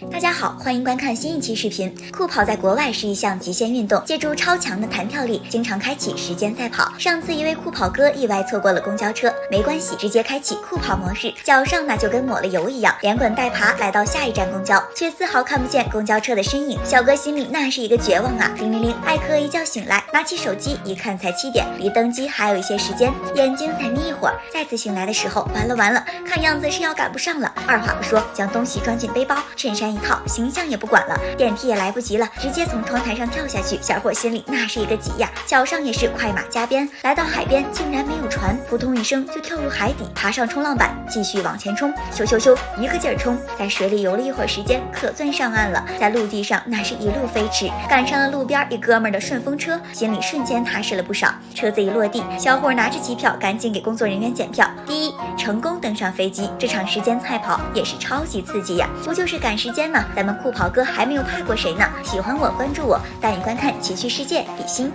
大家好，欢迎观看新一期视频。酷跑在国外是一项极限运动，借助超强的弹跳力，经常开启时间赛跑。上次一位酷跑哥意外错过了公交车，没关系，直接开启酷跑模式，脚上那就跟抹了油一样，连滚带爬来到下一站公交，却丝毫看不见公交车的身影。小哥心里那是一个绝望啊！铃铃铃，艾克一觉醒来，拿起手机一看才7点，离登机还有一些时间，眼睛再眯一会儿。再次醒来的时候，完了，看样子是要赶不上了。二话不说，将东西装进背包，衬衫一套，形象也不管了，电梯也来不及了，直接从窗台上跳下去。小伙心里那是一个急呀，脚上也是快马加鞭。来到海边，竟然没有船，扑通一声就跳入海底，爬上冲浪板，继续往前冲，咻，一个劲儿冲。在水里游了一会儿时间，可算上岸了。在陆地上那是一路飞驰，赶上了路边一哥们儿的顺风车，心里瞬间踏实了不少。车子一落地，小伙拿着机票赶紧给工作人员检票。第一，成功登上飞机，这场时间赛跑也是超级刺激呀，不就是赶时间吗？咱们酷跑哥还没有怕过谁呢？喜欢我关注我，带你观看奇趣世界，比心。